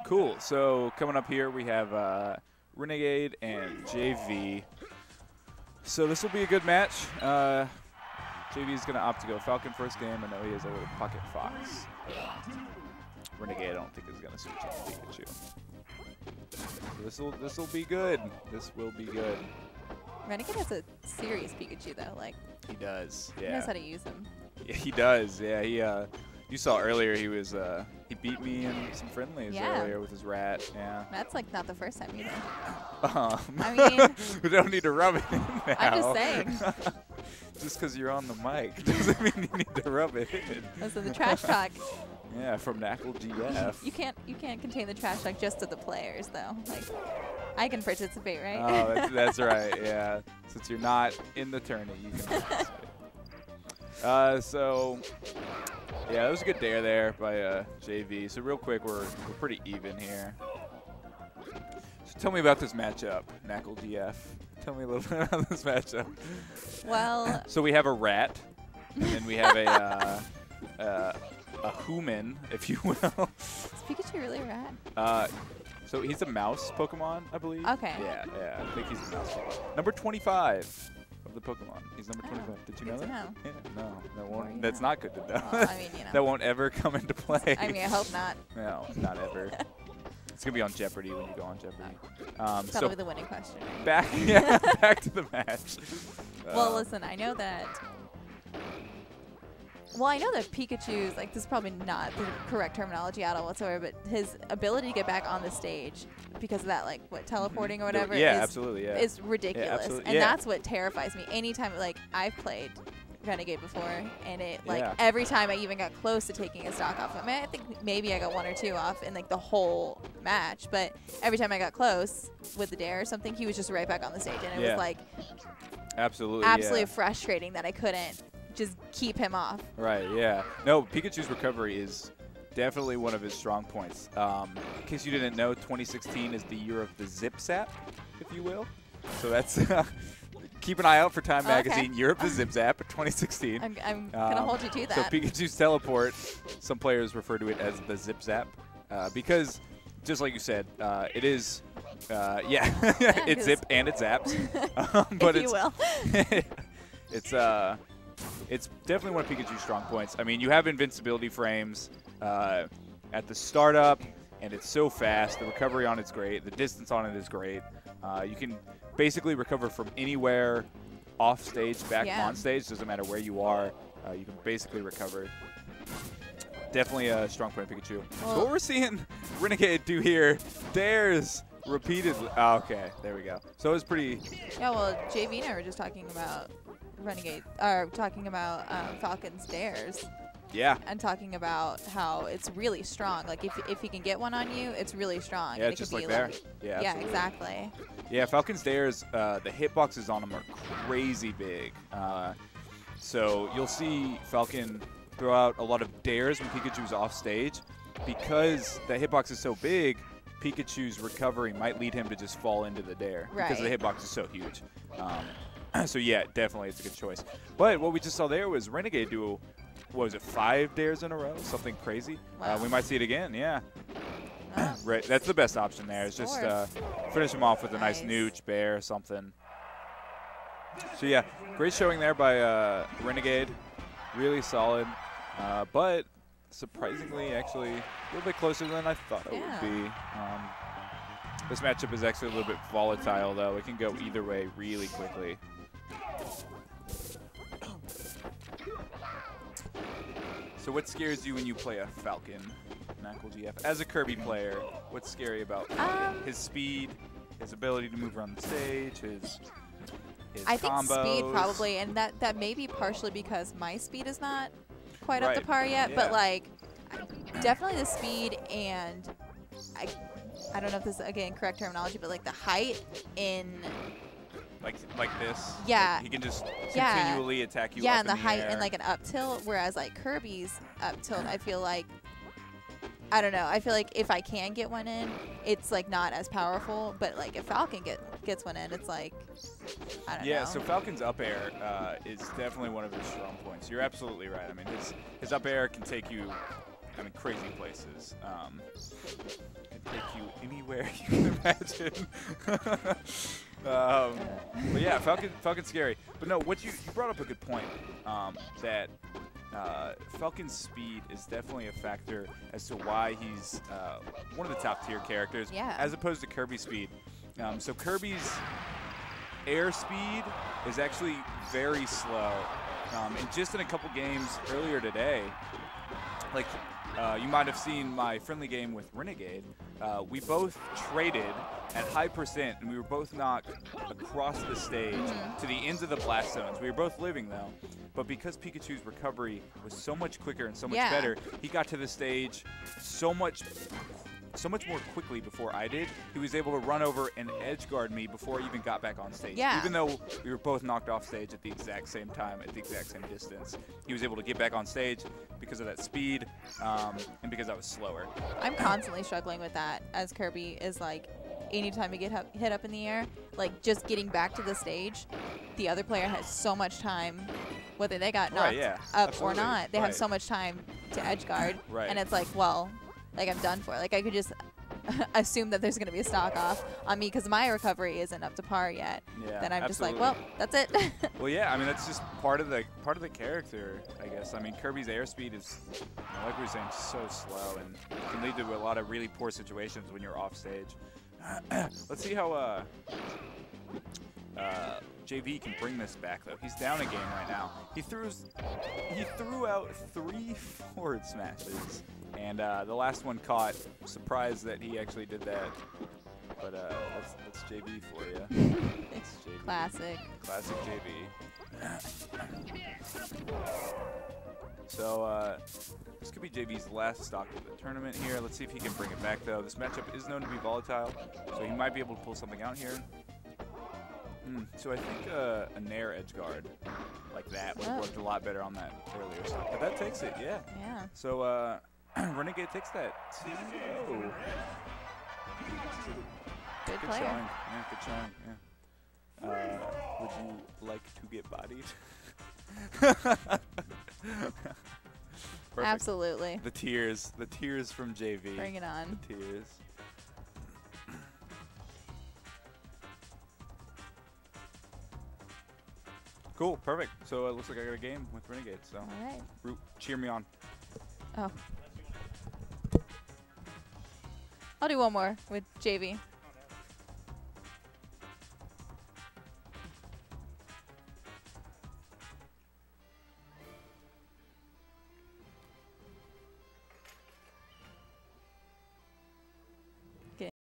Cool. So coming up here, we have rENEgadE and JV. So this will be a good match. JV is going to opt to go Falcon first game. I know he has a little pocket fox. rENEgadE, I don't think is going to switch into Pikachu. So this will be good. This will be good. rENEgadE has a serious Pikachu though. Like he does. Yeah. He knows how to use him. Yeah, he does. Yeah. He. You saw earlier he was. He beat me in some friendlies earlier with his rat. Yeah. That's like not the first time either. I mean, we don't need to rub it in now. I'm just saying. Just because you're on the mic doesn't mean you need to rub it in. Those are the trash talk. Yeah, from rENEgadE. You can't contain the trash talk just to the players though. Like I can participate, right? Oh, that's right. Yeah, since you're not in the tourney, you can participate. So yeah, that was a good dare there by JV. So real quick, we're pretty even here. So tell me about this matchup, rENEgadE. Tell me a little bit about this matchup. Well, so we have a rat, and then we have a human, if you will. Is Pikachu really a rat? So he's a mouse Pokemon, I believe. Okay. Yeah, I think he's a mouse Pokemon. Number 25 of the Pokemon. He's number 25. Did you know that? Yeah, no, that won't. That's not good to know. Well, I mean, you know. That won't ever come into play. I mean, I hope not. No, not ever. It's gonna be on Jeopardy when you go on Jeopardy. That'll be the winning question. Right? Back to the match. Well, listen, I know that. Well, I know that Pikachu's, like, this is probably not the correct terminology at all whatsoever, but his ability to get back on the stage because of that, like, what, teleporting or whatever is ridiculous. Yeah, absolutely. And that's what terrifies me. Anytime, like, I've played rENEgadE before, and it, like, every time I even got close to taking a stock off, I mean, I think maybe I got 1 or 2 off in, like, the whole match, but every time I got close with the dare or something, he was just right back on the stage, and it was, like, absolutely frustrating that I couldn't just keep him off. Right, yeah. No, Pikachu's recovery is definitely one of his strong points. In case you didn't know, 2016 is the year of the Zip Zap, if you will. So that's keep an eye out for Time Magazine, Year of the Zip Zap 2016. I'm going to hold you to that. So Pikachu's teleport, some players refer to it as the Zip Zap because, just like you said, it is, it's zip and it zaps. But if you will. It's definitely one of Pikachu's strong points. I mean, you have invincibility frames at the startup, and it's so fast. The recovery on it's great. The distance on it is great. You can basically recover from anywhere off stage, back on stage. Doesn't matter where you are. You can basically recover. Definitely a strong point of Pikachu. So what we're seeing rENEgadE do here, dares repeatedly. Oh, okay, there we go. So it was pretty. Yeah, well, JV and I were just talking about rENEgadE, or talking about Falcon's dares. Yeah. And talking about how it's really strong. Like if he can get one on you, it's really strong. Yeah, just like there. Yeah, yeah, exactly. Yeah, Falcon's dares, the hitboxes on them are crazy big. So you'll see Falcon throw out a lot of dares when Pikachu's off stage. Because the hitbox is so big, Pikachu's recovery might lead him to just fall into the dare. Right. Because the hitbox is so huge. So yeah, definitely it's a good choice. But what we just saw there was rENEgadE do, what was it, 5 dares in a row? Something crazy. Wow. We might see it again, yeah. Right, that's the best option there. It's just finish him off with a nice nooch, bear, something. So yeah, great showing there by rENEgadE. Really solid. But surprisingly, actually, a little bit closer than I thought it would be. This matchup is actually a little bit volatile, though. It can go either way really quickly. So what scares you when you play a Falcon, rENEgadE? As a Kirby player, what's scary about his speed, his ability to move around the stage, his I combos? think speed probably, and that may be partially because my speed is not quite up to par yet, but like definitely the speed, and I don't know if this is, again, correct terminology, but like the height in like this. Yeah. Like he can just continually attack you. Yeah, up and the height air. and like an up tilt, whereas like Kirby's up tilt, I feel like, I don't know. I feel like if I can get one in, it's like not as powerful. But like if Falcon gets one in, it's like, I don't know. Yeah, so Falcon's up air is definitely one of his strong points. You're absolutely right. I mean, his up air can take you, I mean, crazy places. take you anywhere you can imagine. But yeah, Falcon's scary. But no, what you brought up a good point, that Falcon's speed is definitely a factor as to why he's one of the top tier characters, as opposed to Kirby's speed. So Kirby's air speed is actually very slow. And just in a couple games earlier today, like you might have seen my friendly game with rENEgadE, we both traded at high percent, and we were both knocked across the stage to the ends of the blast zones. We were both living, though. But because Pikachu's recovery was so much quicker and so much better, he got to the stage so much more quickly before I did. He was able to run over and edge guard me before I even got back on stage. Even though we were both knocked off stage at the exact same time, at the exact same distance. He was able to get back on stage because of that speed, and because I was slower. I'm constantly struggling with that, as Kirby is like, anytime you get hit up in the air, like just getting back to the stage, the other player has so much time, whether they got knocked up or not, they have so much time to edge guard. And it's like, well, like I'm done for. Like I could just assume that there's going to be a stock off on me because my recovery isn't up to par yet. Then I'm just like, well, that's it. Well, yeah, I mean that's just part of the character, I guess. I mean Kirby's airspeed is, like we were saying, so slow and can lead to a lot of really poor situations when you're off stage. Let's see how JV can bring this back though. He's down a game right now. He threw out 3 forward smashes. And the last one caught. Surprised that he actually did that. But that's JV for you. It's JV. Classic. Classic JV. So this could be JV's last stock of the tournament here. Let's see if he can bring it back though. This matchup is known to be volatile, so he might be able to pull something out here. So I think a Nair edge guard like that would have worked a lot better on that earlier stock. But that takes it, yeah. So rENEgadE takes that 2-0. Good player. Showing. Yeah, good showing. Yeah. Would you like to get bodied? Absolutely. The tears from JV. Bring it on. The tears. Cool, perfect. So it looks like I got a game with rENEgadE. So, all right. Root, cheer me on. Oh. I'll do one more with JV.